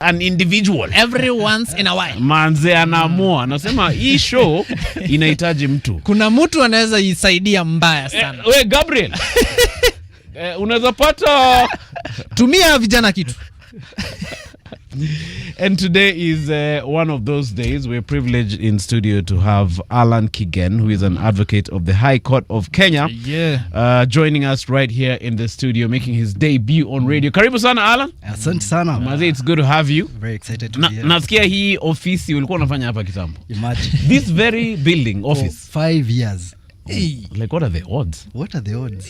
an individual every once in a while. Manze anaamua anasema hii show inahitaji mtu. Kuna mtu anaweza isaidia mbaya sana. We Gabriel. Unaweza pata tumia vijana kitu. And today is one of those days. We're privileged in studio to have Alan Kigen, who is an advocate of the High Court of Kenya, joining us right here in the studio, making his debut on radio. Karibu sana Alan. Asante sana. Maze, it's good to have you. Very excited to be here. Nasikia hii ofisi ulikuwa unafanya hapa kitambo. Imagine. This very building office. For 5 years. Like what are the odds? What are the odds?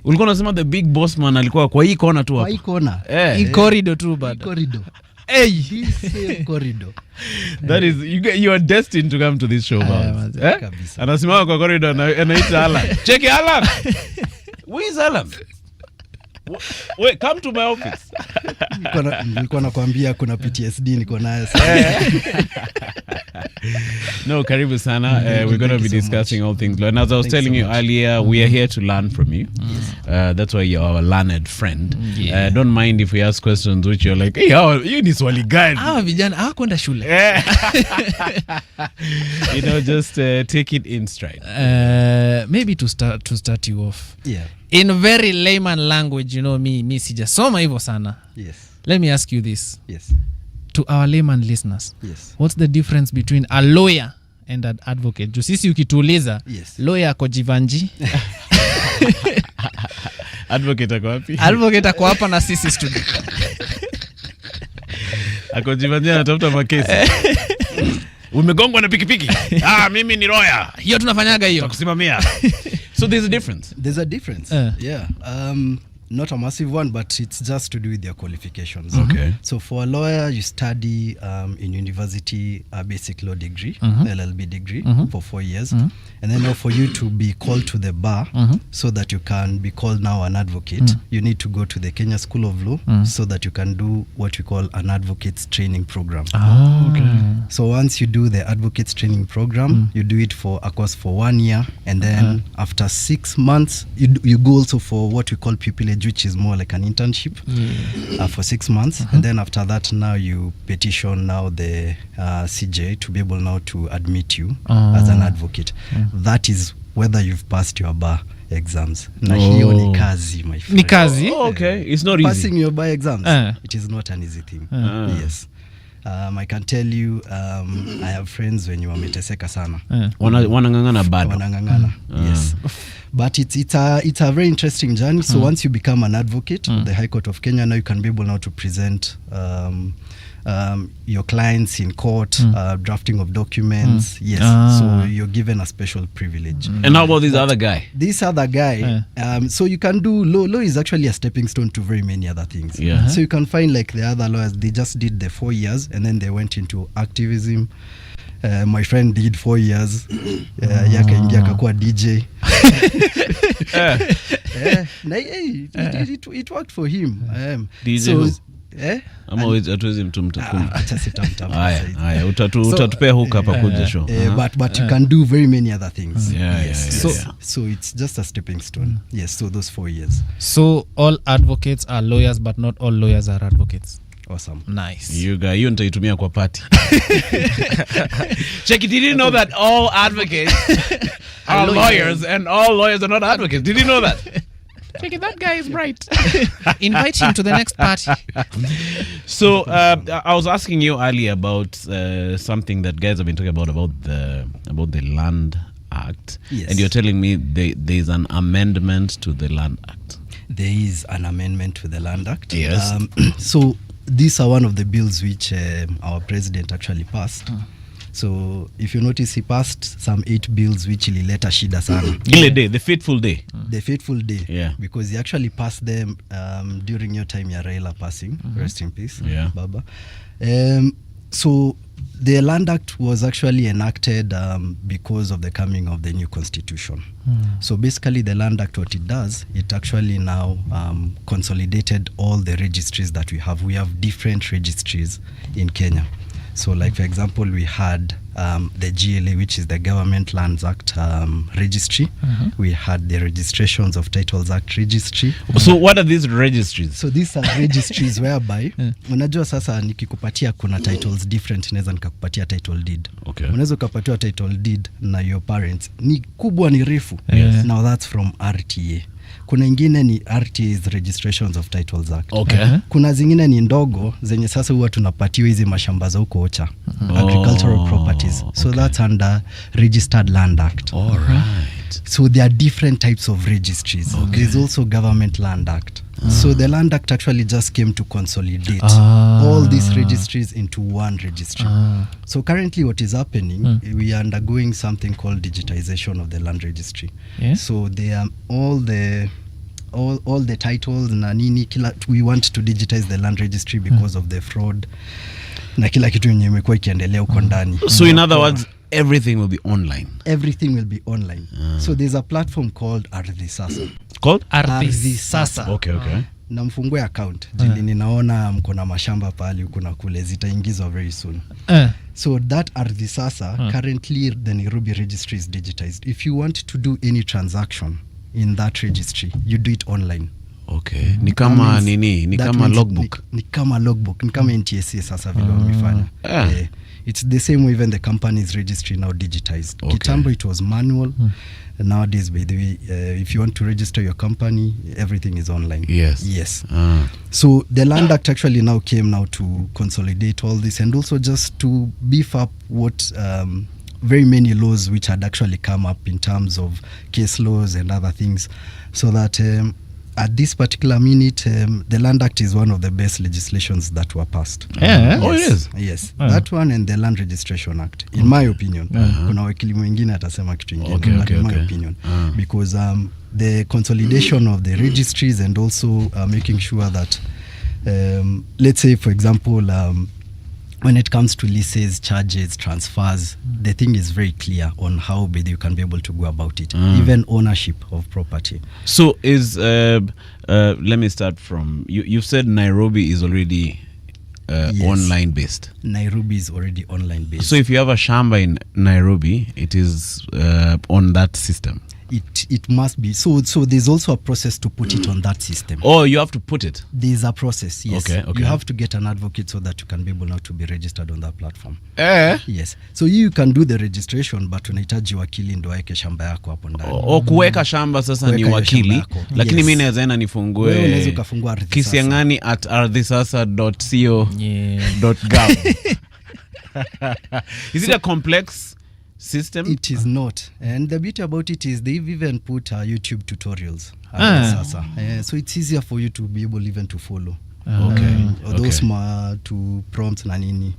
Ulikuwa unasema the big boss man alikuwa kwa hii kona tu hapa. Kwa hii kona. Hii corridor tu bado. Corridor. This corridor. That is you are destined to come to this show. Anasimama kwa corridor na anaita Alan. Check Alan. Where is Alan? Wait, come to my office. Nilikuwa nakwambia kuna PTSD niko nayo. No, karibu sana. We're going to be discussing all things. And as I was telling you earlier, we are here to learn from you. That's why you're our learned friend. Don't mind if we ask questions which you're like, hey, you ni swali gani? Vijana hawakwenda shule. You know, just take it in stride. Maybe to start you off. Yeah. In very layman language, you know, me sijasoma hivyo sana. Yes. Let me ask you this. Yes. To our layman listeners. Yes. What's the difference between a lawyer and an advocate? Juu sisi ukituuliza, yes. Lawyer ako Jivanji. Advocate ako wapi? Advocate ako hapa na sisi studio. Ako Jivanji anatafuta makesi. Umegongwa na pikipiki. Mimi ni lawyer. Hiyo tunafanyaga hiyo. Tukusimamia. So there's a difference. There's a difference. Yeah. Not a massive one, but it's just to do with their qualifications. Okay. So for a lawyer, you study in university a basic law degree, LLB degree, for 4 years. And then now for you to be called to the bar, so that you can be called now an advocate, you need to go to the Kenya School of Law, so that you can do what we call an advocates training program. Okay. So once you do the advocates training program, you do it for a course for 1 year, and then after 6 months, you go also for what we call pupillage, which is more like an internship for 6 months. And then after that, now you petition now the CJ to be able now to admit you as an advocate. That is whether you've passed your bar exams. Na hiyo ni kazi, my friend. Ni kazi? Okay. It's not easy. Passing your bar exams, it is not an easy thing. Yes. I can tell you, I have friends when you wameteseka sana. Wanangangana bado. Wanangangana, yes. But it's a very interesting journey. So once you become an advocate of the High Court of Kenya, now you can be able now to present your clients in court, drafting of documents. Yes. So you're given a special privilege. And how about this other guy? This other guy, so you can do law. Law is actually a stepping stone to very many other things. Yeah. So you can find like the other lawyers, they just did the 4 years and then they went into activism. My friend did 4 years. Yakaingia akakuwa DJ. It worked for him. DJ so, ama atuwezi mtumtakumba. Acha sitamtamu. Haya, utatupea hook hapa kuja show. But you can do very many other things. Yes. So it's just a stepping stone. Yes, so those 4 years. So all advocates are lawyers, but not all lawyers are advocates. Awesome. Nice. You guy, you nitaitumia kwa party. Check it, did you know that all advocates are lawyers and all lawyers are not advocates? Did you know that? Check it, that guy is bright. Invite him to the next party. So I was asking you earlier about something that guys have been talking about the Land Act. Yes. And you're telling me there's an amendment to the Land Act. There is an amendment to the Land Act. Yes. So these are one of the bills which our president actually passed. So if you notice, he passed some 8 bills which ilileta shida sana. Ile day, the fateful day. The fateful day. Yeah. Because he actually passed them during your time ya Raila passing. Rest in peace, Baba. So the Land Act was actually enacted because of the coming of the new constitution. So basically the Land Act, what it does, it actually now consolidated all the registries that we have. We have different registries in Kenya. So like for example, we had the GLA, which is the Government Lands Act registry. We had the Registrations of Titles Act registry. So what are these registries? So these are registries whereby unajua sasa nikikupatia kuna titles different, naweza nikakupatia title deed. Okay. Unaweza ukapatiwa title deed na your parents ni kubwa, ni refu. Now that's from RTA. Kuna ingine ni RTA's Registrations of Titles Act. Okay. Kuna zingine ni ndogo zenye sasa huwa tunapatiwa hizi mashamba za huko Ocha, agricultural properties. So that's under Registered Land Act. All right. So there are different types of registries. There's also Government Land Act. So the Land Act actually just came to consolidate all these registries into one registry. So currently what is happening, we are undergoing something called digitization of the land registry. So they are all the titles na nini we want to digitize the land registry because of the fraud na kila kitu yenye imekuwa ikiendelea huko ndani. So in other words, everything will be online. Everything will be online. So there's a platform called ArdhiSasa. Called ArdhiSasa. Okay. Na mfungue account. Jili ninaona mko na mashamba pale huko na kule zitaingizwa very soon. So that ArdhiSasa, currently the Nairobi registry is digitized. If you want to do any transaction in that registry, you do it online. Okay. Ni kama nini? Ni kama logbook. Ni kama logbook. Ni kama NTSA sasa vile wamefanya. It's the same way even the company's registry now digitized. Kitambo it was manual. Nowadays, by the way, if you want to register your company, everything is online. Yes. So the Land Act actually now came now to consolidate all this and also just to beef up what very many laws which had actually come up in terms of case laws and other things, so that at this particular minute, the Land Act is one of the best legislations that were passed. Oh, it is? Yes. That one and the Land Registration Act, in my opinion. Kuna wakili mwingine atasema kitu ingine. In my opinion. Because the consolidation of the registries and also making sure that, let's say, for example, when it comes to leases, charges, transfers, the thing is very clear on how you can be able to go about it, even ownership of property. So is, let me start from, you've said Nairobi is already online based. Nairobi is already online based. So if you have a shamba in Nairobi, it is on that system? It must be. So there's also a process to put it on that system. Oh, you have to put it? There's a process, yes. Okay. You have to get an advocate so that you can be able now to be registered on that platform. Yes. So you can do the registration, but unahitaji wakili ndo aeke shamba yako hapo ndani. Kuweka shamba sasa ni wakili, lakini mimi naweza enda nifungue Kisiangani at ardhisasa.co.gov. Is it a complex system? It is not, and the beauty about it is they've even put YouTube tutorials. So it's easier for you to be able even to follow. Or those to prompt na nini.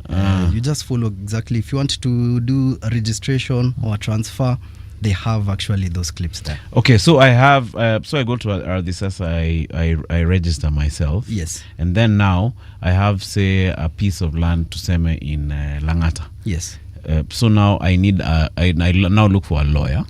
You just follow exactly. If you want to do a registration or a transfer, they have actually those clips there. Okay, so I have so I go to ArdhiSasa, I register myself. Yes. And then now I have, say, a piece of land to seme in Langata. Yes. So now I need I now look for a lawyer.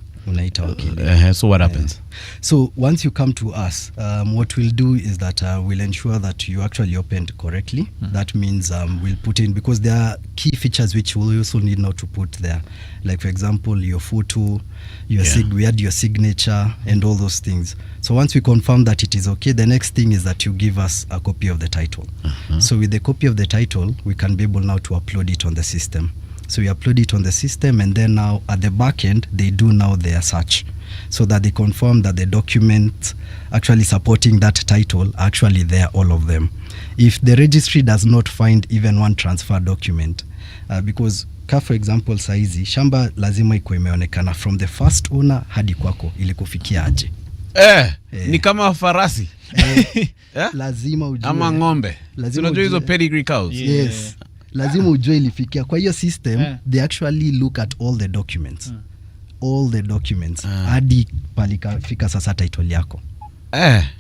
So what happens? So once you come to us, what we'll do is that we'll ensure that you actually opened correctly. That means we'll put in, because there are key features which we'll also need now to put there, like for example your photo, your we had your signature and all those things. So once we confirm that it is okay, the next thing is that you give us a copy of the title. So with the copy of the title, we can be able now to upload it on the system. So we upload it on the system, and then now at the back end, they do now their search, so that they confirm that the documents actually supporting that title are actually there, all of them. If the registry does not find even one transfer document, because for example saizi shamba lazima ikuwe imeonekana from the first owner hadi kwako ilikufikia aje. Ni kama farasi. Lazima ujue. Ama ng'ombe. Unajua hizo pedigree cows. Yes. Lazima ujue ilifikia. Kwa hiyo system, they actually look at all the documents. All the documents. Hadi palikafika sasa title yako.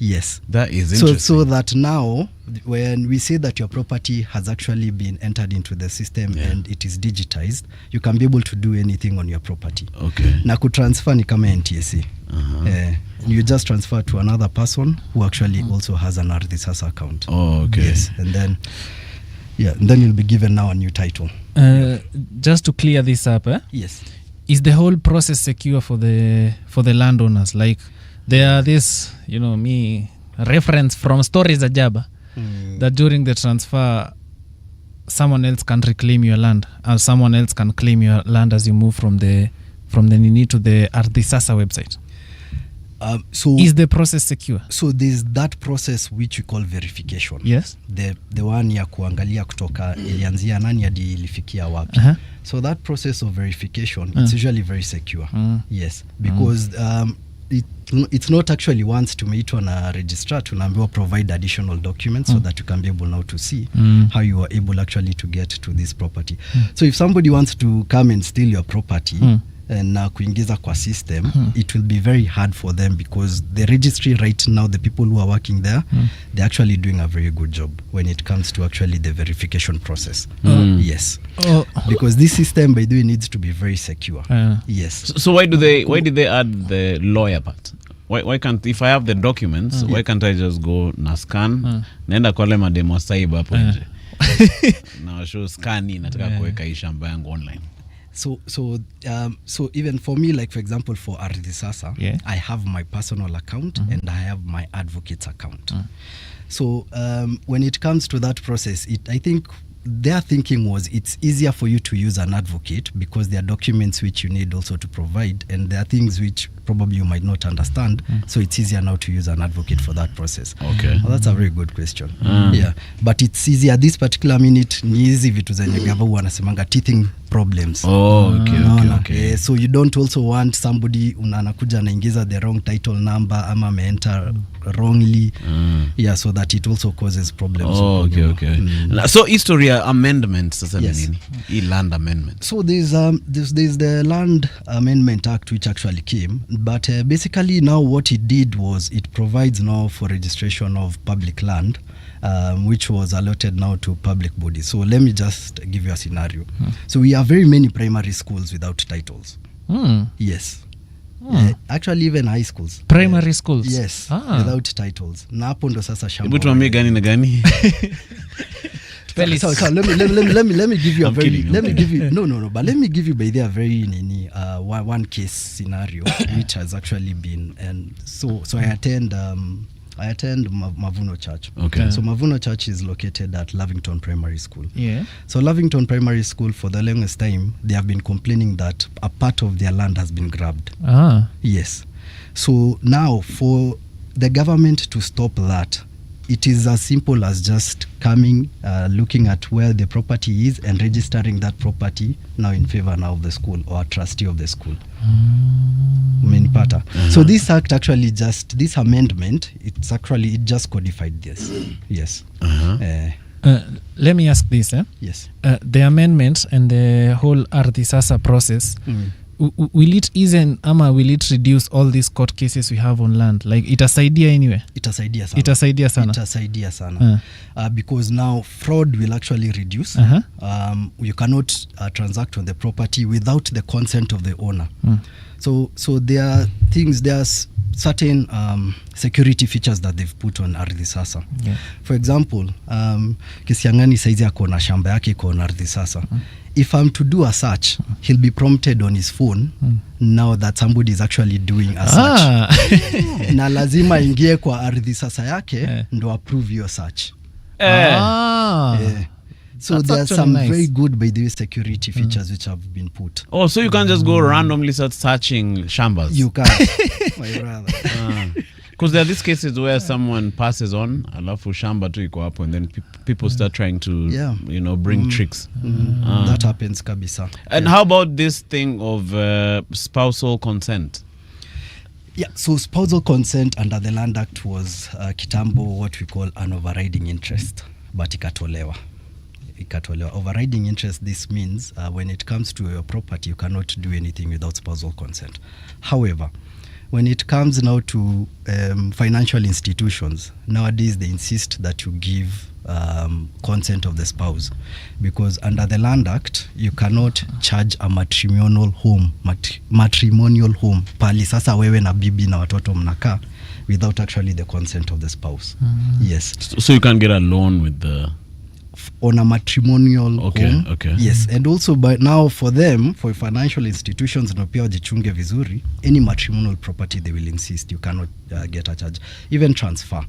Yes. That is interesting. So that now, when we say that your property has actually been entered into the system and it is digitized, you can be able to do anything on your property. Okay. Na kutransfer ni kama NTSA. You just transfer to another person who actually also has an ArdhiSasa account. Oh, okay. Yes, and then Yeah, and then you'll be given now a new title. Just to clear this up, Yes. Is the whole process secure for the landowners? Like there are this, reference from stories Ajaba that during the transfer someone else can reclaim your land, or someone else can claim your land as you move from the Nini to the ArdhiSasa website. So is the process secure? So there's that process which we call verification. Yes. The one ya kuangalia kutoka ilianzia nani hadi ilifikia wapi. So that process of verification, it's usually very secure. Yes, because it's not actually once tumeitwa na registrar tunaambiwa provide additional documents so that you can be able now to see how you are able actually to get to this property. So if somebody wants to come and steal your property and kuingiza kwa system, it will be very hard for them, because the registry right now, the people who are working there, they're actually doing a very good job when it comes to actually the verification process. Yes. Because this system, by the way, needs to be very secure. Yes. So why did they add the lawyer part? Why can't, if I have the documents, why can't I just go na scan, naenda kwa le mademo saiba hapo nje na show scan nataka kuweka hii shamba yangu online? So even for me, like for example for ArdhiSasa, I have my personal account and I have my advocate's account. So when it comes to that process, I think their thinking was it's easier for you to use an advocate because there are documents which you need also to provide, and there are things which probably you might not understand, so it's easier now to use an advocate for that process. Okay. Well, that's a very good question. Yeah, but it's easier this particular minute, ni hizi vitu zenye gava wanasemanga teething problems. Okay. So you don't also want somebody anakuja anaingiza the wrong title number ama enter wrongly. Yeah, so that it also causes problems. Okay. So history amendment sasa ni nini? Hii land amendment. So there's the Land Amendment Act which actually came, but basically now what it did was it provides now for registration of public land, which was allotted now to public bodies. So let me just give you a scenario. So we have very many primary schools without titles. Yes. Actually even high schools. Primary schools? Yes, without titles. Na hapo ndo sasa shamba. Hebu tuambie gani na gani? So let me give you a very but let me give you by there a very one case scenario which has actually been, and so I attend Mavuno Church. Okay. So Mavuno Church is located at Lavington Primary School. Yeah. So Lavington Primary School, for the longest time, they have been complaining that a part of their land has been grabbed. Yes. So now for the government to stop that, it is as simple as just coming, looking at where the property is and registering that property now in favor now of the school or a trustee of the school. Umenipata? So this act actually this amendment, it just codified this. Yes. Let me ask this. Yes. The amendments and the whole ArdhiSasa process, will it ease ama will it reduce all these court cases we have on land? Like itasaidia anyway? Itasaidia sana. Because now fraud will actually reduce. You cannot transact on the property without the consent of the owner. So there are certain security features that they've put on ArdhiSasa. For example, Kisiangani saizi ako na shamba yake iko on ArdhiSasa. If I'm to do a search, he'll be prompted on his phone now that somebody is actually doing a search. Na lazima ingie kwa ArdhiSasa yake ndo approve your search. So there are some very good, by the way, security features which have been put. Oh, so you can't just go randomly start searching shambas? You can't, my brother. Because there are these cases where someone passes on, alafu shamba tu iko hapo, and then people start trying to, bring tricks. That happens kabisa. And how about this thing of spousal consent? Yeah, so spousal consent under the Land Act was kitambo what we call an overriding interest, but ikatolewa. Overriding interest, this means when it comes to your property, you cannot do anything without spousal consent. However, when it comes now to financial institutions, nowadays they insist that you give consent of the spouse, because under the Land Act you cannot charge a matrimonial home pali sasa wewe na bibi na watoto mnakaa without actually the consent of the spouse. Yes. So you can't get a loan with the on a matrimonial home. Okay. Yes, and also by now for them, for financial institutions na pia wajichunge vizuri, any matrimonial property they will insist you cannot get a charge, even transfer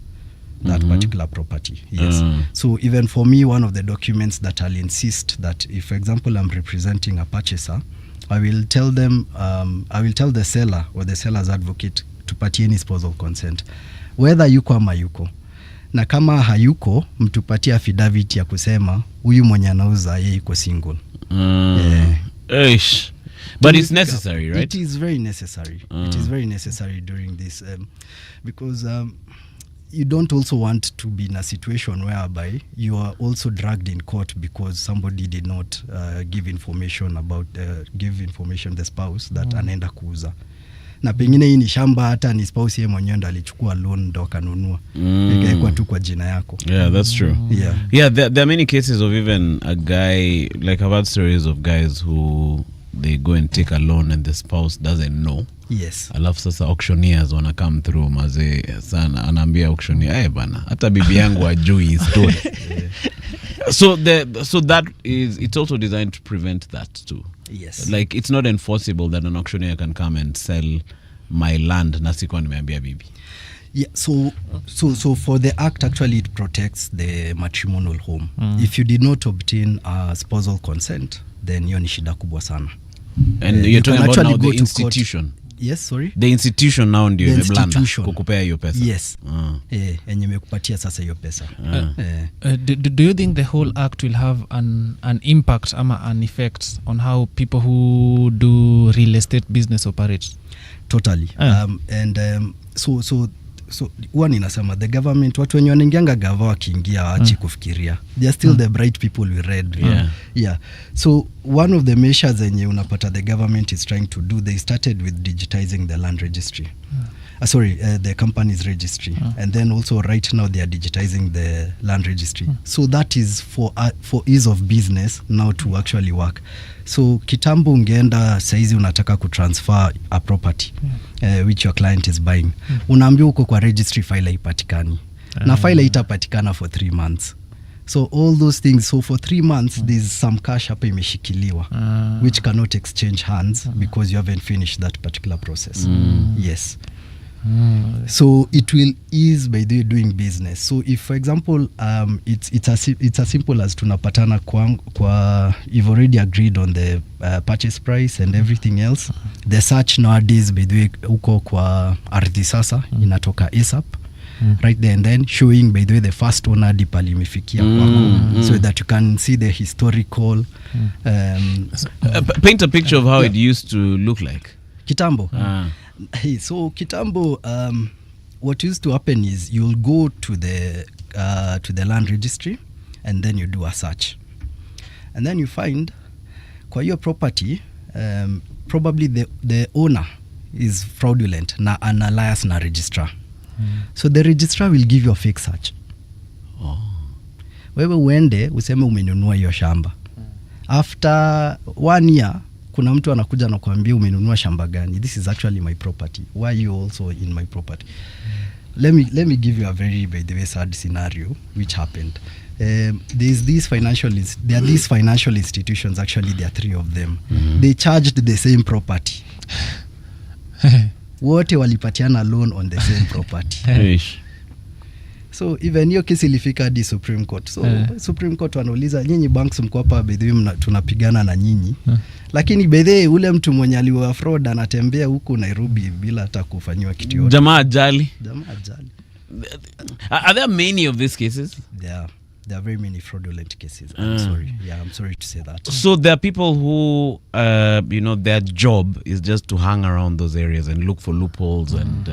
that particular property. Yes. So even for me, one of the documents that I'll insist that if, for example, I'm representing a purchaser, I will tell them, I will tell the seller or the seller's advocate tupatie any spousal consent, whether yuko ama yuko, na kama hayuko mtupatie affidavit ya kusema huyu mwenye anauza yeye yuko single. But it's necessary, right? It is very necessary. It is very necessary during this because you don't also want to be in a situation whereby you are also dragged in court because somebody did not give information about the spouse that anaenda kuuza, na pengine hii ni shamba hata ni spouse yeye mwenyewe ndo alichukua loan ndo akanunua ikawekwa tu kwa jina yako. Yeah, that's true. Yeah, there are many cases of even a guy, like I've heard stories of guys who they go and take a loan and the spouse doesn't know. Yes. Alafu sasa auctioneers wana come through mazee sana, anaambia auctioneer bana hata bibi yangu ajui story. So that is, it's also designed to prevent that too. Yes. Like it's not enforceable that an auctioneer can come and sell my land na sikuwa nimeambia bibi. Yeah, so for the act, actually it protects the matrimonial home. If you did not obtain a spousal consent, then hiyo ni shida kubwa sana. And you're talking about now the institution. Yes, sorry. The institution now ndio imeblanda kukupea hiyo pesa. Yes. Yenye imekupatia sasa hiyo pesa. Do you think the whole act will have an impact ama an effect on how people who do real estate business operate? Totally. So huwa ninasema the government, watu wenye wanaingianga gava wakiingia waachi kufikiria, they are still the bright people we read. Yeah. So one of the measures zenye unapata the government is trying to do, they started with digitizing the land registry. The company's registry. And then also right now they are digitizing the land registry. So that is for ease of business now to actually work. So kitambo ungeenda saizi unataka kutransfer a property which your client is buying. Unaambiwa uko kwa registry, file haipatikani. Na file haitapatikana for 3 months. So all those things, so for 3 months there's some cash hapa imeshikiliwa which cannot exchange hands because you haven't finished that particular process. Yes. So it will ease by the doing business. So if, for example, it's as simple as tunapatana kwa you've already agreed on the purchase price and everything else. The search nowadays by the way uko kwa ArdhiSasa inatoka ASAP. Right there and then showing by the way the first owner dipali imefikia kwako, so that you can see the historical paint a picture of how it used to look like kitambo. Hey, so kitambo, what used to happen is you'll go to the land registry and then you do a search, and then you find kwa hiyo property probably the owner is fraudulent na ana lias na registrar. So the registrar will give you a fake search. Wewe uende useme umenunua hiyo shamba. After 1 year kuna mtu anakuja na kuambia umenunua shamba gani? This is actually my property. Why are you also in my property? Let me give you a very, by the way, sad scenario which happened. There are these financial institutions, actually there are 3 of them. They charged the same property. Wote walipatiana loan on the same property. So even hiyo kesi ilifika hadi Supreme Court. So Supreme Court wanauliza nyinyi banks mko hapa by the way tunapigana na nyinyi. Lakini by the way ule mtu mwenye aliwa fraud anatembea huko Nairobi bila hata kufanywa kitu yote. Jamaa ajali. Are there many of these cases? There are very many fraudulent cases. I'm sorry to say that. So there are people who their job is just to hang around those areas and look for loopholes and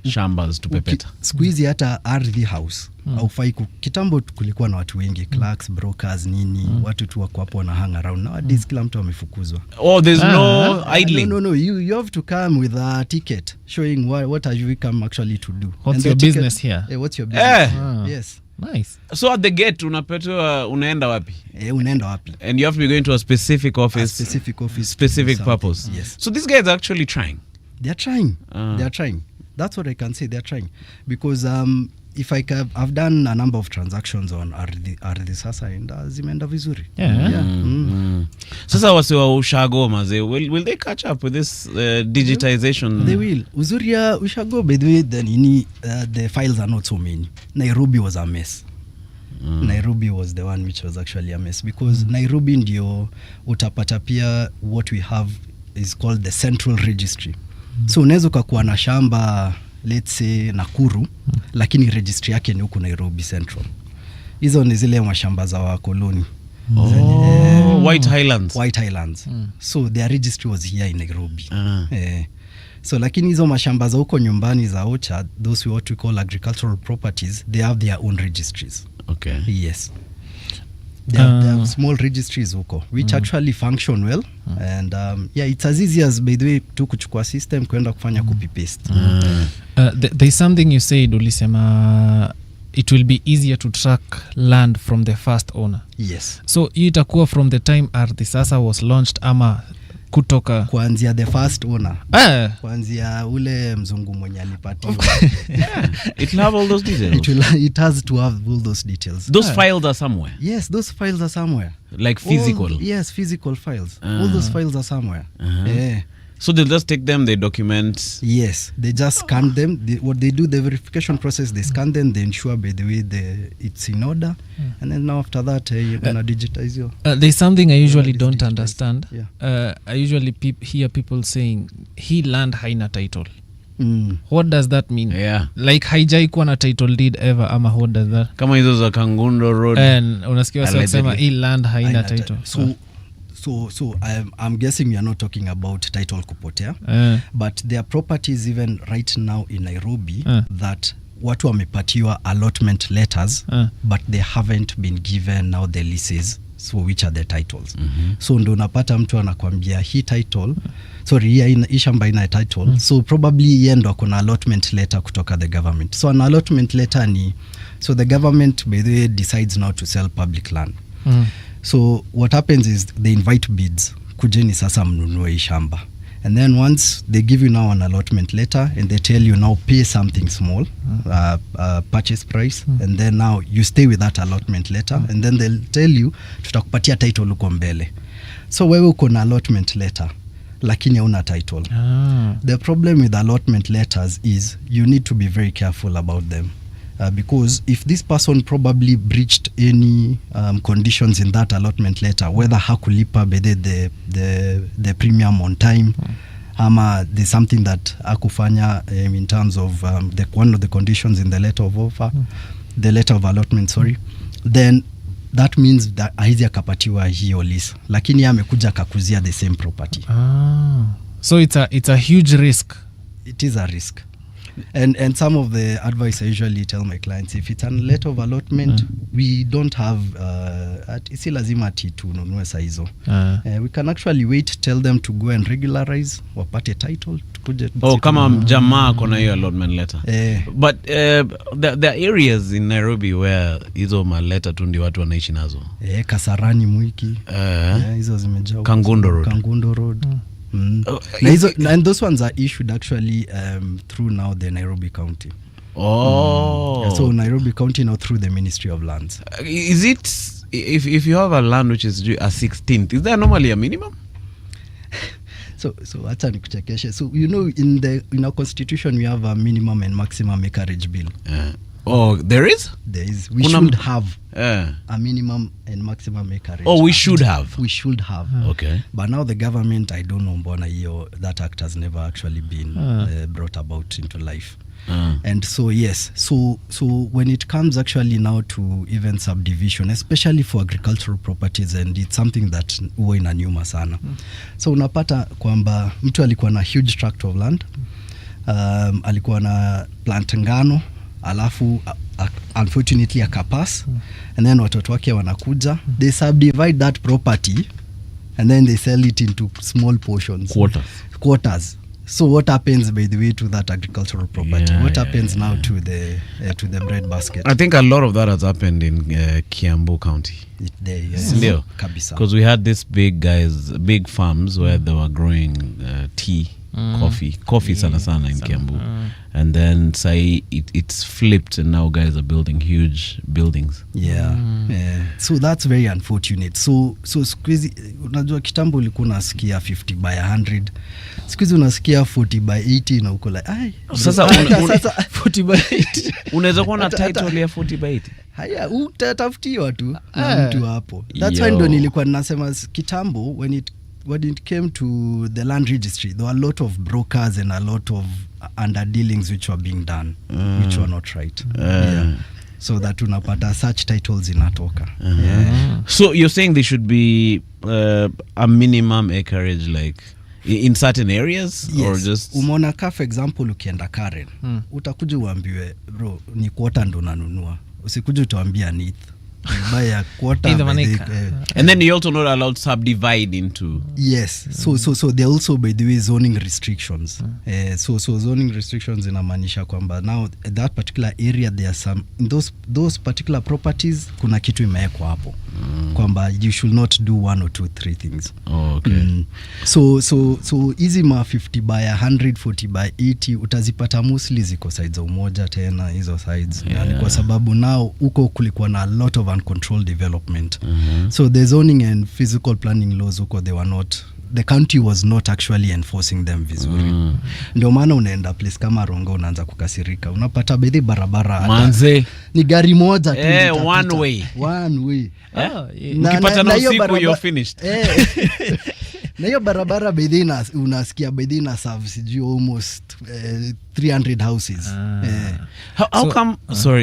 shambas to pepeta. Siku hizi hata Ardhi House haufai kitambo kulikuwa na watu wengi, clerks, brokers, nini, watu tu wako hapo na hang around. Nowadays kila mtu amefukuzwa. Oh, there's no idling. No, you have to come with a ticket showing what are you come actually to do. What's your business here? What's your business? Yes. Nice. So at the gate unapetwa unaenda wapi? Unaenda wapi? And you have to be going to a specific office. Specific purpose. Yes. So these guys are actually trying. They are trying. They are trying. That's what I can say. They are trying because if I've done a number of transactions on ArdhiSasa and zimeenda vizuri. Sasa wasi wa ushago maze, will they catch up with this digitization? They will. Uzuria ushago, by the way, the files are not so many. Nairobi was a mess. Nairobi was the one which was actually a mess, because Nairobi ndio utapata pia what we have is called the central registry. So unaweza kuwa na shamba, let's say Nakuru, lakini registry yake ni huko Nairobi Central. Hizo ni zile mashamba za wakoloni. White Highlands. So their registry was here in Nairobi. So lakini hizo mashamba za huko nyumbani za Ocha, those what we call agricultural properties, they have their own registries. Okay. Yes. They have small registries huko which actually function well, and it's as easy as, by the way, tu kuchukua system kwenda kufanya copy paste. There's something you said, ulisema it will be easier to track land from the first owner. Yes. So itakuwa from the time ArdhiSasa was launched ama kutoka kuanzia the first owner, kuanzia ule mzungu mwenye alipatiwa. It will have all those details. It has to have all those details. Those files are somewhere. Yes, those files are somewhere. Like physical. Yes, physical files. All those files are somewhere. So they'll just take them, they document. Yes, they just scan them. What they do, the verification process, they scan them, they ensure, by the way, it's in order, and then now after that, you're gonna digitize your. There's something I usually don't understand. I usually hear people saying he land haina title. What does that mean? Like haijai kuwa na title deed ever, ama what does that? Kama hizo za Kangundo Road. And unasikia wasema he land haina title. So I'm guessing we are not talking about title kupotea, but there are properties even right now in Nairobi that watu wamepatiwa allotment letters, but they haven't been given now the leases, so which are the titles. So ndo unapata mtu anakuambia hii title, hii shamba ina title, so probably yeye ndo akona allotment letter kutoka the government. So an allotment letter ni, so the government, by the way, decides now to sell public land. So what happens is they invite bids, kujeni sasa mnunue hii shamba, and then once they give you now an allotment letter and they tell you now pay something small, purchase price, and then now you stay with that allotment letter, and then they'll tell you tutakupatia title huko mbele. So wewe uko na allotment letter lakini hauna title. The problem with allotment letters is you need to be very careful about them. Because if this person probably breached any conditions in that allotment letter, whether hakulipa the premium on time, ama there's something that hakufanya in terms of one of the conditions in the letter of offer, the letter of allotment, then that means that haizi akapatiwa hiyo lease, lakini amekuja kakuzia the same property. So it's a huge risk. It is a risk. And some of the advice I usually tell my clients, if it's a letter of allotment, we don't have isi lazima ati tununue saa hizo. We can actually wait, tell them to go and regularize, wapate title, tukuje. Kama jamaa kona hiyo allotment letter. But there are areas in Nairobi where hizo maleta tu ndio watu wanaishi nazo. Kasarani, Mwiki. Hizo zimejaa. Kangundo Road. And those ones are issued actually through now the Nairobi County. So Nairobi County now through the Ministry of Lands. Is it, if you have a land which is due a 16th, is there normally a minimum? So acha nikuchekeshe. So in our constitution we have a minimum and maximum acreage bill. There is? There is. We should have a minimum and maximum acreage. We should have. We should have. Okay. But now the government, I don't know, mbona that act has never actually been brought about into life. And so yes, so when it comes actually now to even subdivision, especially for agricultural properties, and it's something that huwa inanyuma sana. So unapata kwamba mtu alikuwa na huge tract of land, alikuwa na plant ngano, alafu unfortunately akapass, and then watoto wake wanakuja, they subdivide that property and then they sell it into small portions, quarters. So what happens, by the way, to that agricultural property? What happens now to the bread basket? I think a lot of that has happened in Kiambu County. Kabisa. Because we had these big farms where they were growing tea coffee sana in Kiambu. And then say it's flipped and now guys are building huge buildings. So that's very unfortunate. So squeeze, unajua kitambo ulikuwa unasikia 50 by 100, squeeze unasikia 40 by 80 na uko like sasa 40 by 80 unaweza kuwa na title ya 40 by 80. Haya utatafutiwa tu na mtu hapo. That's why ndo nilikuwa ninasema kitambo when it came to the land registry, there were a lot of brokers and a lot of under dealings which were being done which were not right. So that unapata such titles inatoka. So you're saying there should be a minimum acreage like in certain areas? Yes. Or just umeona ka for example ukienda Karen utakuja uambiwe bro ni quarter ndo nanunua, usikuja utaambia nith buy a quarter and then you also not allowed to subdivide into. Yes. So there also by the way zoning restrictions. So zoning restrictions inamaanisha kwamba now that particular area there are some in those particular properties kuna kitu imewekwa hapo kwamba you should not do 1 or 2 3 things. So easy ma 50 by 100 40 by 80 utazipata mostly ziko sides umoja tena hizo sides. Yani kwa sababu now huko kulikuwa na a lot of uncontrolled development. So the zoning and physical planning laws huko the county was not actually enforcing them vizuri. Ndio maana unaenda place kama Rongo unaanza kukasirika, unapata bedhi barabara manze ni gari moja tu one way ukipata na usiku you're finished. Na hiyo barabara bedhi unasikia bedhi na serve sijui almost 300 houses. How come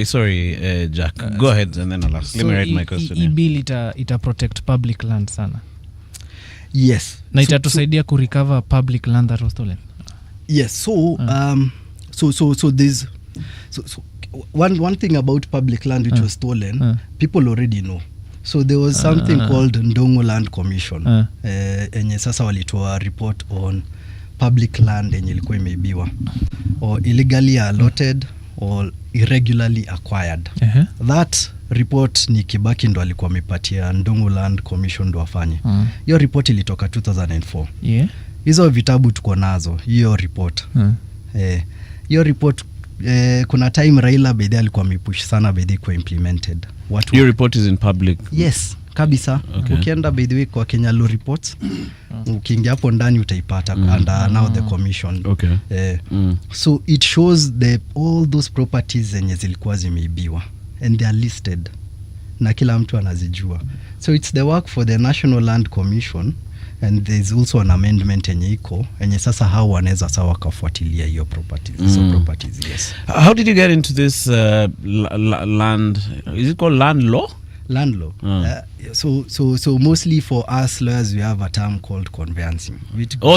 sorry Jack, go ahead and then I'll ask. Let me write my question. Bill ita protect public land sana. Yes. Na itatusaidia ku recover public land that was stolen. Yes. So there's one thing about public land which was stolen, people already know. So there was something called Ndongo Land Commission. Enye sasa walitoa report on public land enye ilikuwa imeibiwa or illegally allotted or irregularly acquired. That report ni Kibaki ndo alikuwa amepatia Ndongo Land Commission ndo afanye. Hiyo report ilitoka 2004. Hizo vitabu tuko nazo hiyo report. Hiyo report kuna time Raila Bede alikuwa amepush sana Bede kwa implemented. Your report is in public? Yes, kabisa. Ukienda by the way kwa Kenya Law Reports, ukiingia hapo ndani utaipata under now the commission. So it shows all those properties zenye zilikuwa zimeibiwa and they are listed na kila mtu anazijua. So it's the work for the National Land Commission and there's also an amendment enye iko enye sasa how wanaweza sawa wakafuatilia hiyo properties. So properties, yes. How did you get into this land, is it called land law? Land law. So mostly for us lawyers we have a term called conveyancing.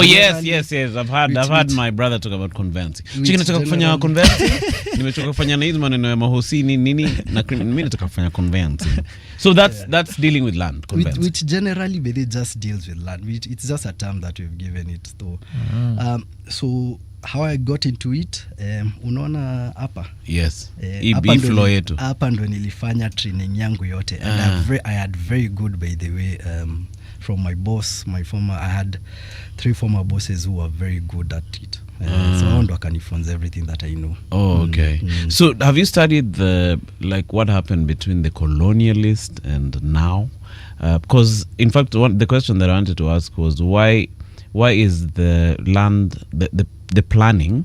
Yes. I've had my brother talk about conveyancing. Chiki nataka kufanya conveyancing. Nimechoka kufanya na hizo maneno ya mahosini nini na mimi nataka kufanya conveyancing. So that's dealing with land conveyancing. Which generally they just deals with land. It's just a term that we've given it. So how I got into it, unaona hapa? Yes. EB flow yetu. Hapa ndo nilifanya training yangu yote. And I had very good, by the way, from my boss, I had 3 former bosses who were very good at it. So I ndo akanifunza everything that I know. Okay. So have you studied what happened between the colonialist and now? Because in fact the question that I wanted to ask was why is the land the planning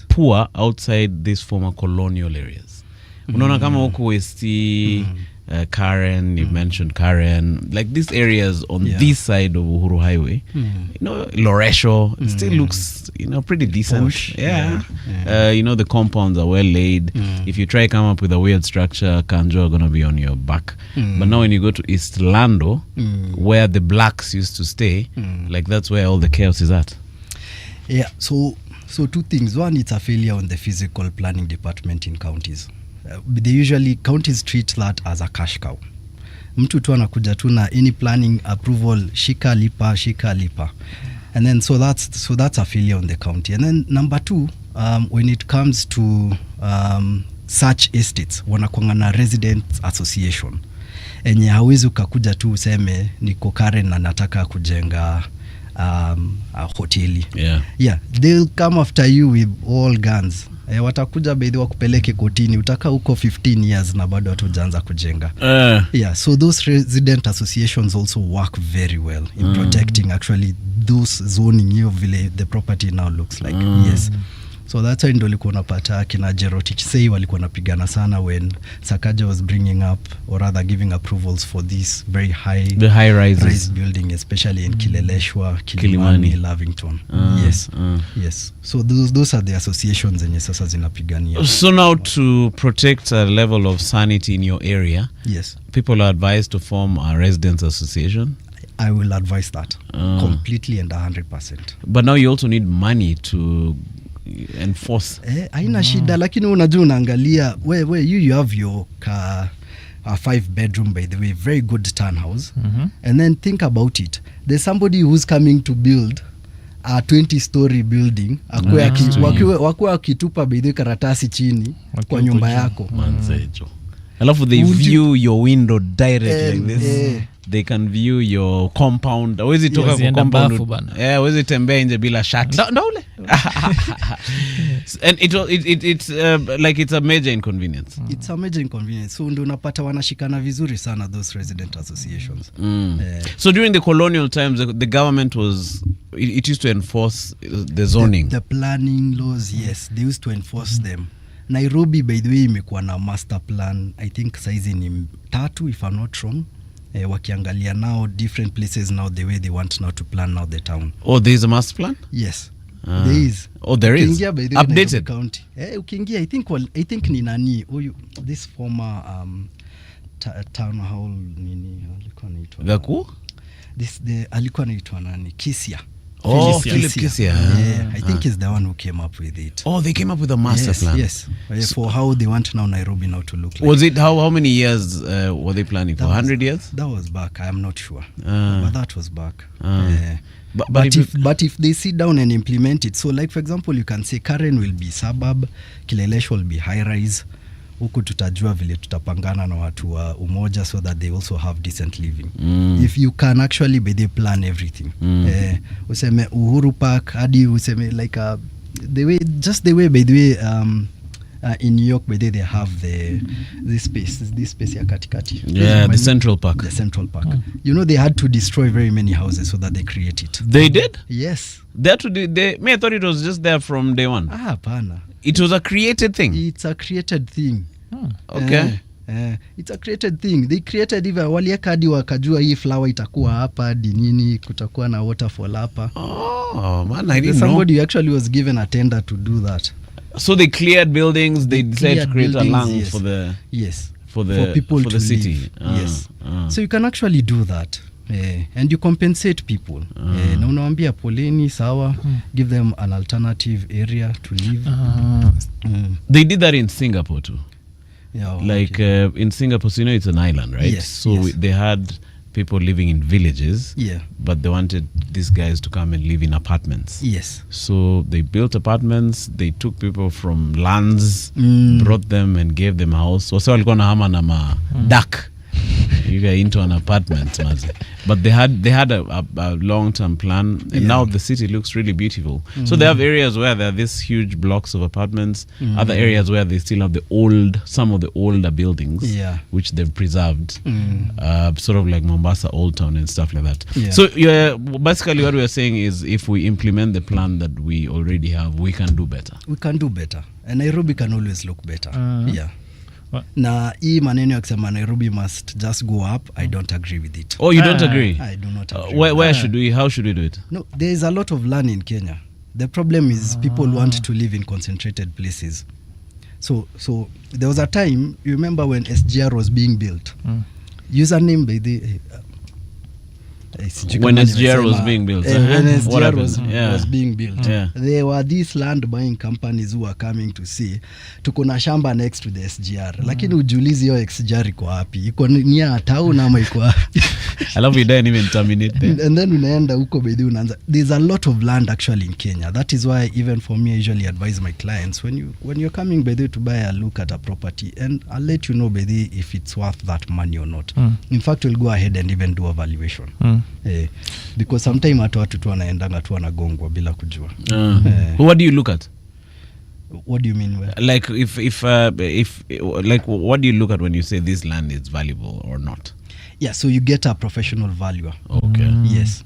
poor outside these former colonial areas? Unaona kama huko Westi, Karen, you mentioned Karen, like these areas on this side of Uhuru Highway, Loresho, it still looks, pretty decent. Push. The compounds are well laid. If you try come up with a weird structure, Kanjo are going to be on your back. But now when you go to East Lando, where the blacks used to stay, like that's where all the chaos is at. Yeah, so 2 things. One, it's a failure on the physical planning department in counties. Counties treat that as a cash cow. Mtu tu anakuja tu na any planning approval, shika lipa. And then so that's a failure on the county. And then number 2, when it comes to such estates, wanakuanga na residents association. Enye hawezi ukakuja tu useme niko Karen na nataka kujenga hoteli. Yeah, they'll come after you with all guns. Watakuja baidhi wakupeleke kotini, utaka huko 15 years na bado hatujaanza kujenga. So those resident associations also work very well in protecting actually those zoning, hiyo vile the property now looks like. Yes, so that's why ndo likuwa napata kina Jerotich say walikuwa napigana sana when Sakaja was bringing up or rather giving approvals for this very high rise building, especially in Kileleshwa, Kilimani, Lavington. Yes, so those are the associations zenye sasa zinapigania. So now to protect a level of sanity in your area, yes, people are advised to form a residents association. I will advise that completely and 100%. But now you also need money to enforce. Haina shida, lakini unajua unaangalia you have your a 5-bedroom, by the way, very good townhouse, and then think about it, there's somebody who's coming to build a 20-story building, wakuwa wakitupa by the karatasi chini kwa nyumba yako manzejo, alafu they view your window direct like this. They can view your compound. Hawezi toka kwa compound. Hawezi tembea nje bila shati. Ndaule. And it's like it's a major inconvenience. It's a major inconvenience. So ndio unapata wanashikana vizuri sana those resident associations. So during the colonial times, the government it used to enforce the zoning. The planning laws, yes, they used to enforce them. Nairobi, by the way, imekuwa na master plan, I think saizi ni 3 if I'm not wrong. Wakiangalia now different places now the way they want now to plan now the town. Oh, there is a master plan? Yes. There is. Oh, there is. Updated. County. Ukiingia, I think ni nani this former town hall nini alikuwa anaitwa Gaku? Alikuwa anaitwa nani? Kisia. Philip Kisia. I think he's the one who came up with it. Oh, they came up with a master plan. Yes. For how they want now Nairobi now to look like. Was it how many years were they planning for? 100 years? That was back. I am not sure. But that was back. But if they sit down and implement it, so like for example you can say Karen will be suburb, Kileleshwa will be high rise. Huku tutajua vile tutapangana na watu wa umoja so that they also have decent living. If you can actually by the plan everything. Useme Uhuru Park hadi useme like the way by the way in New York by the way they have this space ya katikati. The Central Park. The Central Park. You know they had to destroy very many houses so that they create it. They did? Yes. I thought it was just there from day one. Hapana. It was a created thing. It's a created thing. Okay. It's a created thing. They created even walieka hadi wakajua hii flower itakuwa hapa hadi nini, kutakuwa na waterfall hapa. Oh man, I didn't know. Somebody actually was given a tender to do that. So they cleared buildings. They decided to create a lung for the for people for the city. Yes. So you can actually do that. And you compensate people. Na unawaambia poleni sawa, give them an alternative area to live. They did that in Singapore too. Yeah, like in Singapore, so you know it's an island, right? Yes, so they had people living in villages, but they wanted these guys to come and live in apartments. Yes. So they built apartments. They took people from lands, brought them and gave them a house. So walikuwa na hama na duck. You get into an apartment, but they had a long-term plan, and now the city looks really beautiful. So they have areas where there are these huge blocks of apartments, other areas where they still have some of the older buildings, which they've preserved, sort of like Mombasa Old Town and stuff like that. So basically what we are saying is if we implement the plan that we already have, we can do better. We can do better, and Nairobi can always look better. Na hii maneno ya kusema Nairobi must just go up, I don't agree with it. Oh, you don't agree? I do not agree. How should we do it? No, there is a lot of land in Kenya. The problem is people want to live in concentrated places. So there was a time, you remember when SGR was being built. Username by the when SGR was being built. When SGR was being built. There were these land buying companies who were coming to see tuko na shamba next to the SGR. Lakini ujiulize hiyo SGR iko wapi? Iko nia town ama iko wapi? I love you didn't even terminate there. And then unaenda huko bedi unaanza. There's a lot of land actually in Kenya. That is why even for me I usually advise my clients when you're coming bedi to buy a look at a property, and I'll let you know bedi if it's worth that money or not. In fact, we'll go ahead and even do a valuation. Because sometimes watu tu wanaendanga tu wanagongwa bila kujua. What do you look at? What do you mean? Like if like what do you look at when you say this land is valuable or not? Yeah, so you get a professional valuer. Okay. Yes.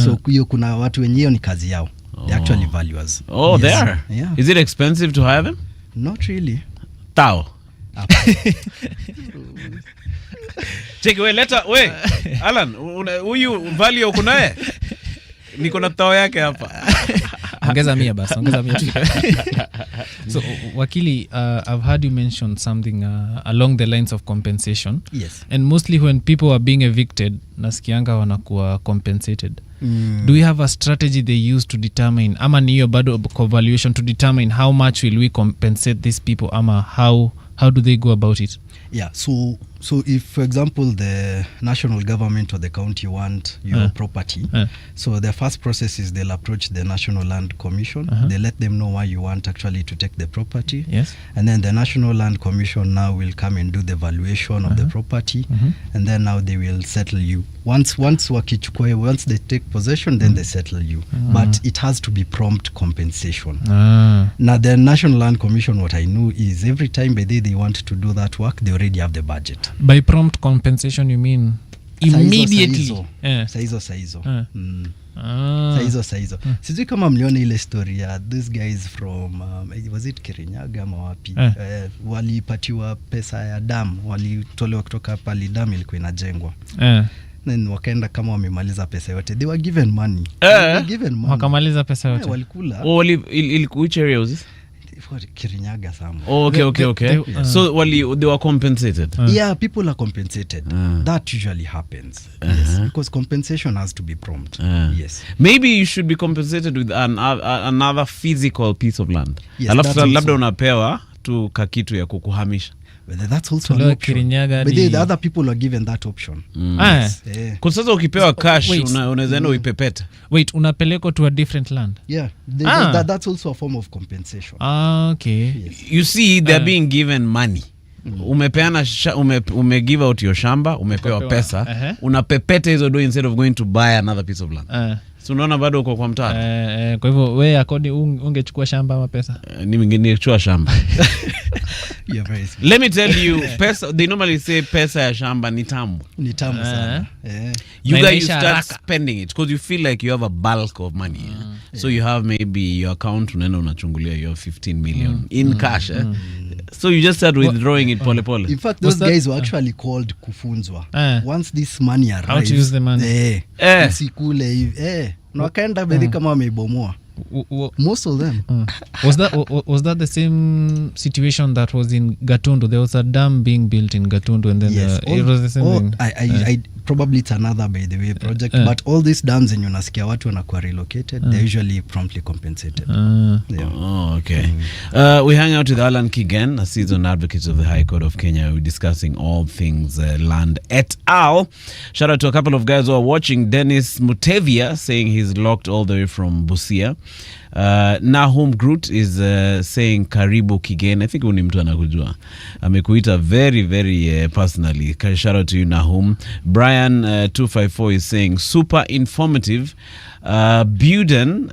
So kuna watu wenyewe ni kazi yao. They actually valuers. Oh, yes. They are? Yeah. Is it expensive to hire them? Not really. Tao. Check we Alan, huyu value uko naye? Niko na tao yake hapa. Ongeza mia basi, ongeza mia. So wakili, I've heard you mention something along the lines of compensation. Yes. And mostly when people are being evicted, nasikianga wanakuwa compensated. Do we have a strategy they use to determine, ama ni hiyo bado valuation, to determine how much will we compensate these people, ama how do they go about it? Yeah, so if, for example, the national government or the county want your property, so the first process is they'll approach the National Land Commission. They let them know why you want actually to take the property. Yes. And then the National Land Commission now will come and do the valuation of the property. And then now they will settle you. Once they take possession, then they settle you. But it has to be prompt compensation. Now the National Land Commission, what I know is every time by day they want to do that work, they already have the budget. By prompt compensation, you mean immediately? Saizo. Saizo. Sijui kama mliona ile story ya these guys from was it Kirinyaga ama wapi? Walipatiwa pesa ya dam, walitolewa kutoka pale dam ilikuwa inajengwa. Then wakaenda kama wamemaliza pesa yote. They were given money. Wakamaliza pesa yote. Walikula. Which area was this? Kirinyaga sama. Okay. So they were compensated. Yeah, people are compensated. That usually happens. Yes, because compensation has to be prompt. Yes. Maybe you should be compensated with another physical piece of land. Yes, alafu labda unapewa tu kakitu ya kukuhamisha. But that's also an option. But the other people are given that option. Yes. Kwa sasa ukipewa cash unaweza enda uipepeta. Wait, unapeleko to a different land? Yeah. That's also a form of compensation. Okay. Yes. You see, they're being given money. Umepeana give out your shamba, umepewa pesa, unapepeta hizo do instead of going to buy another piece of land. So unaona bado uko kwa mtaa. Kwa hivyo wewe akodi ungechukua shamba ama pesa? Ni mwingine chukua shamba. Let me tell you, pesa, they normally say pesa ya shamba ni tamu. Ni tamu sana. You guys start spending it because you feel like you have a bulk of money. So you have maybe your account unaenda unachungulia your 15 million in cash. So you just start withdrawing it pole pole. In fact, those guys were actually called kufunzwa. Once this money arrives, how to use the money. Usikule hivi. Na wakaenda bedhi kama wameibomoa. Most of them. Was that the same situation that was in Gatundu? There was a dam being built in Gatundu, and then yes, it was the same thing. I probably it's another by the way project, but all these dams in unasikia watu wanakuwa relocated, they're usually promptly compensated. Okay. We hang out with Alan Kigen, a seasoned advocate of the High Court of Kenya. We're discussing all things land et al. Shout out to a couple of guys who are watching. Dennis Mutevia saying he's locked all the way from Busia. Nahum Groot is saying karibu Kigen. I think uni mtu anakujua. Amekuita very very personally. Shout out to you Nahum. Brian 254 is saying super informative. Buden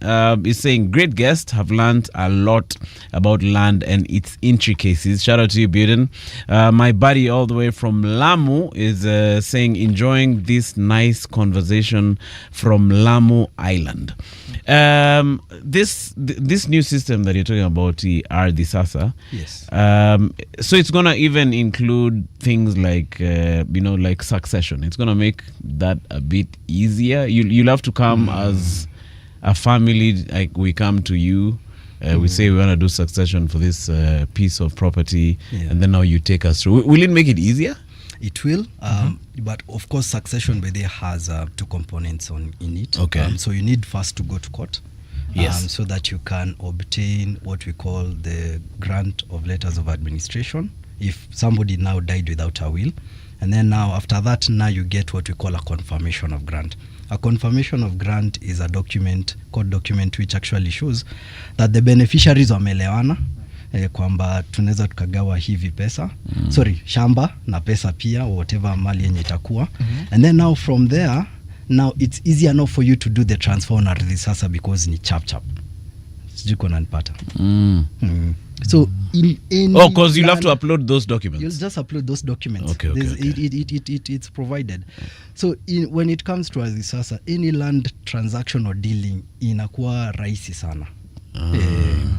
is saying great guest, have learned a lot about land and its intricacies. Shout out to you Buden. My buddy all the way from Lamu is saying enjoying this nice conversation from Lamu Island. This new system that you're talking about, the ArdhiSasa, yes. So it's gonna even include things like like succession. It's gonna make that a bit easier. You'll have to come as a family, like we come to you. We say we want to do succession for this piece of property, and then now you take us through. Will it make it easier? It will, but of course succession by there has two components in it. Okay. So you need first to go to court, yes, so that you can obtain what we call the grant of letters of administration if somebody now died without a will. And then now after that, now you get what we call a confirmation of grant. A confirmation of grant is a document, court document, which actually shows that the beneficiaries wamelewana kwamba tunaweza tukagawa hivi pesa, shamba na pesa pia, whatever mali yenye itakuwa. And then now from there, Now it's easier now for you to do the transfer on ArdhiSasa because ni chap sijui kuna nipata. So in any because you'll have to upload those documents. You'll just upload those documents. Okay. It's provided. So when it comes to ArdhiSasa, any land transaction or dealing inakuwa rahisi sana.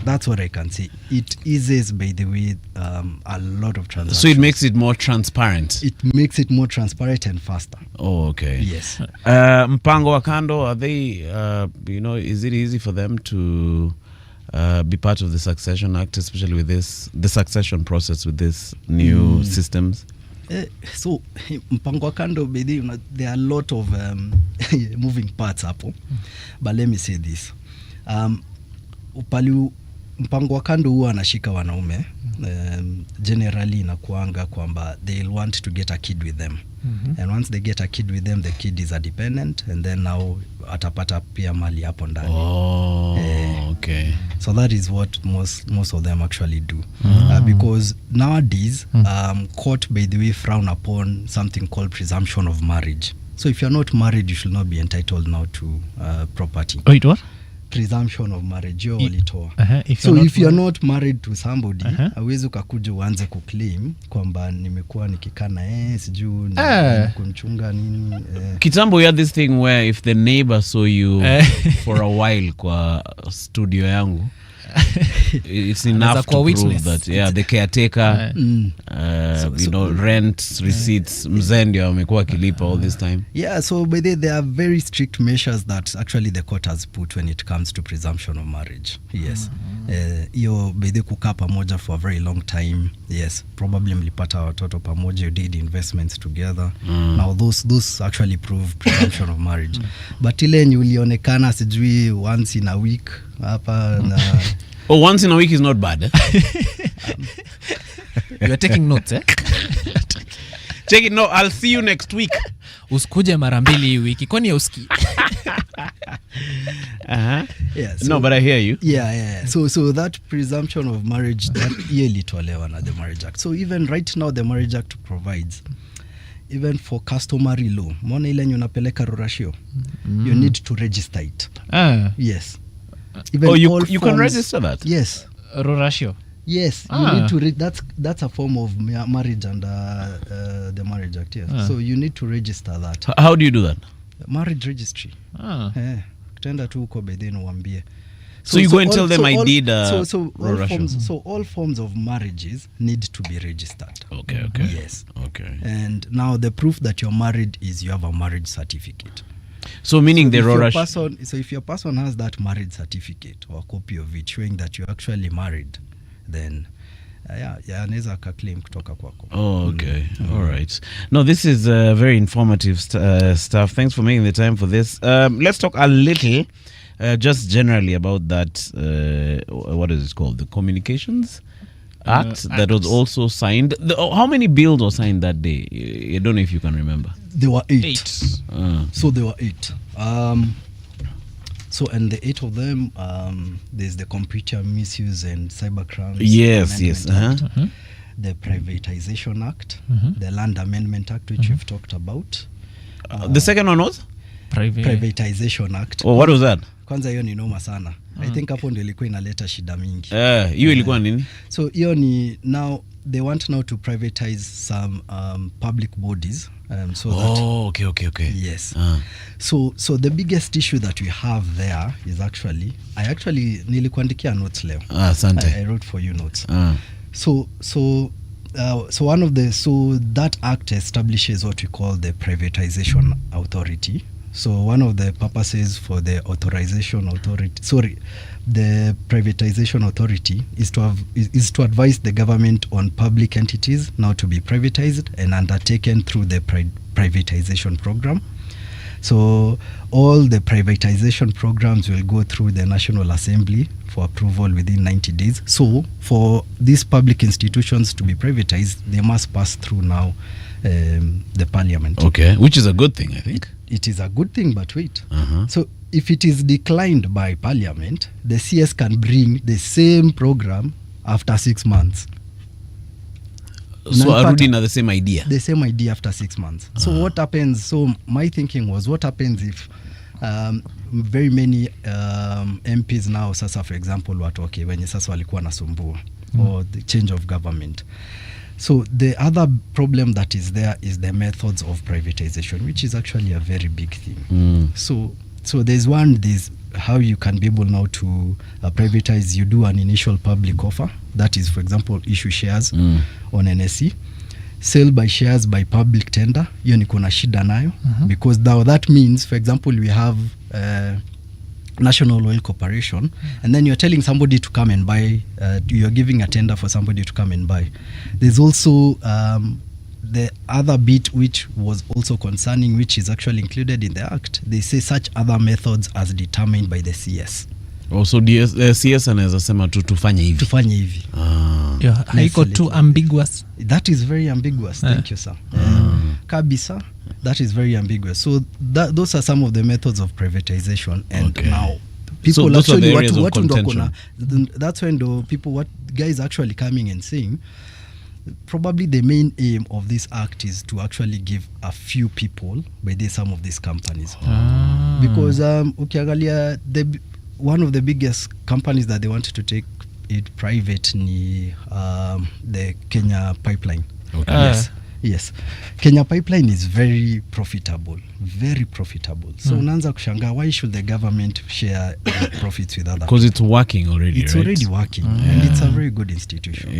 That's what I can say. It eases, by the way, a lot of transactions. So it makes it more transparent. It makes it more transparent and faster. Oh, okay. Yes. Mpango wa kando, are they, is it easy for them to be part of the Succession Act, especially with the succession process with these new systems? So mpango wa kando, there are a lot of moving parts hapo. But let me say this. Mpango wa kando huwa anashika wanaume, generally inakuanga kwamba they'll want to get a kid with them. And once they get a kid with them, the kid is a dependent, and then now atapata pia mali hapo ndani. Okay. So that is what most of them actually do. Because nowadays, court, by the way, frown upon something called presumption of marriage. So if you're not married, you should not be entitled now to property. Wait, what? Presumption of marriage, walitoa. If you're not married to somebody, hawezi ukakuja uanze kuclaim kwamba nimekuwa nikikaa na sijui kumchunga nini. Kitambo, you had this thing where if the neighbor saw you for a while kwa studio yangu, it's enough to prove that the caretaker, rent receipts, mzee ndio amekuwa akilipa all this time. So by there are very strict measures that actually the court has put when it comes to presumption of marriage. Yes. Hiyo by the kukaa pamoja for a very long time. Yes, probably mlipata watoto pamoja, you did investments together. Now those actually prove presumption of marriage. But ile yenye ulionekana sijui once in a week hapa na once in a week is not bad. You are taking notes, Check it. No, I'll see you next week. Usikuje mara mbili hii wiki. Kwani uski? No, but I hear you. So that presumption of marriage, that yearly tolewa na the Marriage Act. So even right now the Marriage Act provides, even for customary law, mona ile unapeleka rorashio, you need to register it. Yes. Even you can register that? Yes. Rorashio? Yes, you need to that's a form of marriage under the Marriage Act. Yes. So you need to register that. How do you do that? Marriage registry. Tenda tu uko bedeni uambie. So you go and tell them I did all forms of marriages need to be registered. Okay. Yes. Okay. And now the proof that you're married is you have a marriage certificate. So meaning if your person has that marriage certificate or a copy of it showing that you're actually married, then anaweza claim kutoka kwako. Okay. All right. No, this is very informative stuff. Thanks for making the time for this. Let's talk a little just generally about that what is it called? The Communications Act that was also signed. How many bills were signed that day? I don't know if you can remember. There were 8. So there were 8. So and the 8 of them, there's the Computer Misuse and Cybercrimes. Yes. The Privatization Act, the Land Amendment Act, which we've talked about. The second one was? Privatization Act. Oh, what was that? Kwanza hiyo ni noma sana. I think hapo ndio ilikuwa inaleta shida mingi. Hiyo ilikuwa nini? So hiyo ni now they want now to privatize some public bodies. Okay. Yes. So the biggest issue that we have there is actually nilikuandikia notes leo. Asante. I wrote for you notes. So that act establishes what we call the Privatization Authority. So one of the purposes for the the Privatization Authority is to advise the government on public entities now to be privatized and undertaken through the privatization program. So all the privatization programs will go through the National Assembly for approval within 90 days. So for these public institutions to be privatized, they must pass through now the parliament. Okay, which is a good thing, I think. It is a good thing, but wait. So if it is declined by parliament, the CS can bring the same program after 6 months. So arudi na the same idea. The same idea after 6 months. So what happens? So my thinking was, what happens if very many MPs now sasa, for example, watu okay wenye sasa walikuwa nasumbua or the change of government. So the other problem that is there is the methods of privatization, which is actually a very big thing. So there's how you can be able now to privatize. You do an initial public offer, that is, for example, issue shares on NSE, sell by shares by public tender. Hiyo ni kuna shida nayo because now that means, for example, we have National Oil Corporation, and then you're telling somebody to come and buy, you're giving a tender for somebody to come and buy. There's also the other bit which was also concerning, which is actually included in the act. They say such other methods as determined by the CS. Also CS anaweza sema tufanye hivi. Haiko too ambiguous. That is very ambiguous. Thank you, sir. Kabisa, that is very ambiguous. So those are some of the methods of privatization, and now people so actually what contention. That's when what guys actually coming and saying, probably the main aim of this act is to actually give a few people by some of these companies, because ukiangalia one of the biggest companies that they wanted to take it private ni the Kenya Pipeline. Yes, Kenya Pipeline is very profitable. So unaanza kushangaa, why should the government share profits with others? Because it's working already. It's already working, and it's a very good institution.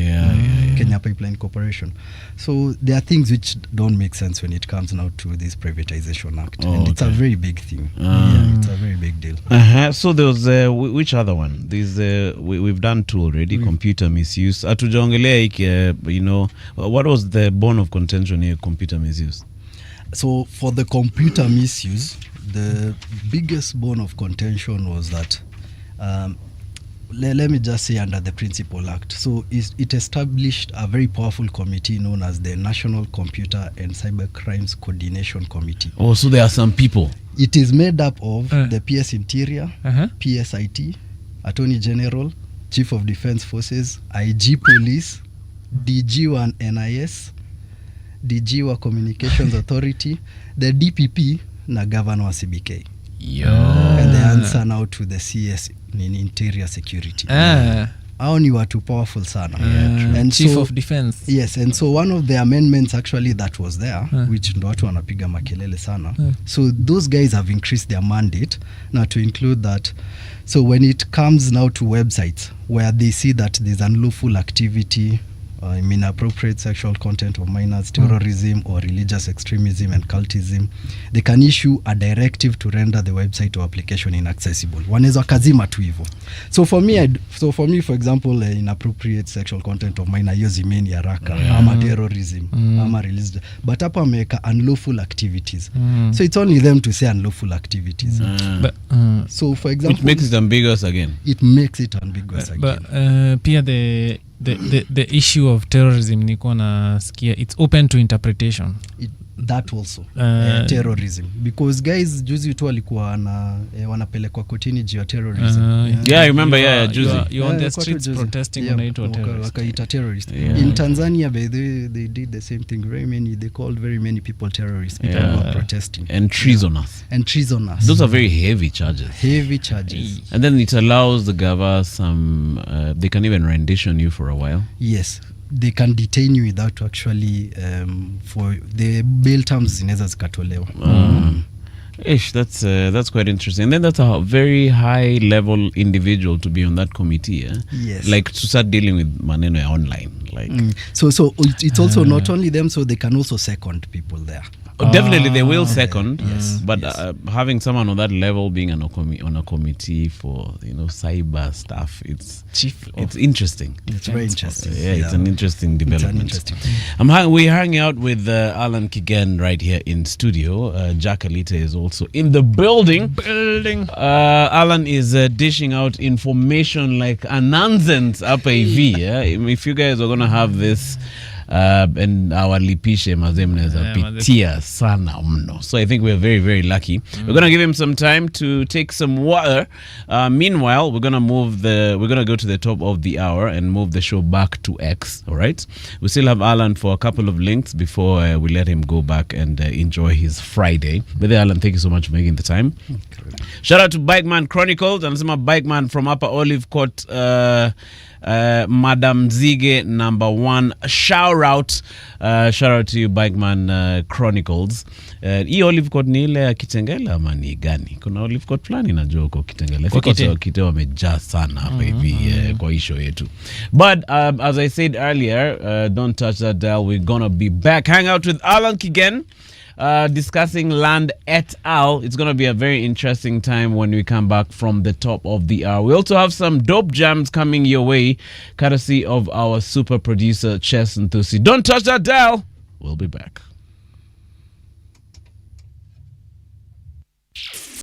Kenya Pipeline Corporation. So there are things which don't make sense when it comes now to this Privatization Act, and it's a very big thing. It's a very big deal. So there was which other one? We've done two already. Computer misuse. Atujaongelea what was the bone of contention here? Computer misuse. So for the computer misuse, the biggest bone of contention was that, let me just say, under the Principal Act. So it established a very powerful committee known as the National Computer and Cyber Crimes Coordination Committee. Oh, so there are some people. It is made up of the PS Interior, PSIT, Attorney General, Chief of Defense Forces, IG Police, DG wa NIS, DG wa Communications Authority, the DPP na Governor wa CBK. And the answer now to the CS in Interior Security. Hao ni watu powerful sana. And Chief of Defense. Yes, and so one of the amendments actually that was there, which ndo watu wanapiga makelele sana. So those guys have increased their mandate now to include that. So when it comes now to websites where they see that there's unlawful activity, inappropriate sexual content of minors, terrorism or religious extremism and cultism, they can issue a directive to render the website or application inaccessible. Wanaweza kazima tu hivyo. So for me, for example, inappropriate sexual content of minor, hiyo zimeni haraka, ama terrorism, ama religious. But hapa ameweka unlawful activities. So it's only them to say unlawful activities. So for example, it makes it ambiguous again. It makes it ambiguous again. But pia the issue of terrorism niko nasikia it's open to interpretation. That also terrorism, because guys juzi tu walikuwa wanapelekwa kotini juu ya terrorism. I remember juzi you're on the streets protesting unaitwa terrorist. Wakaita terrorist. In Tanzania they did the same thing. They called very many people terrorists. People were protesting and treasonous. Those are very heavy charges. And then it allows the governor some they can even rendition you for a while. Yes, they can detain you without actually for the bail terms zinaweza zikatolewa. That's quite interesting. And then that's a very high level individual to be on that committee. Yes. Like to start dealing with maneno ya online. So it's also not only them, so they can also second people there. Definitely they will second, but yes. Having someone on that level being on a committee for cyber stuff, it's interesting. It's very interesting. It's an interesting development. We're hanging out with Alan Kigen right here in studio. Jack Alita is also in the building. Alan is dishing out information like a nonsense up AV. If you guys are gonna have this and awalipishe mazee mnaweza pitia sana mno. So I think we're very, very lucky. We're going to give him some time to take some water. Meanwhile, we're going to go to the top of the hour and move the show back to X, all right? We still have Alan for a couple of links before we let him go back and enjoy his Friday. But Alan, thank you so much for making the time. Shout out to Bikeman Chronicles, and some Bikeman from Upper Olive Court, Madam Zige #1. Shout out to you, Bikeman Chronicles. Hii Olive Court ni ile Kitengela ama ni gani? Kuna Olive Court fulani najua huko Kitengela. Kite wamejaa sana hapa hivi kwa hii show yetu. But as I said earlier, don't touch that dial. We're gonna be back. Hang out with Alan Kigen. Discussing land et al. It's going to be a very interesting time when we come back from the top of the hour. We also have some dope jams coming your way, courtesy of our super producer, Chess Nthusi. Don't touch that dial. We'll be back.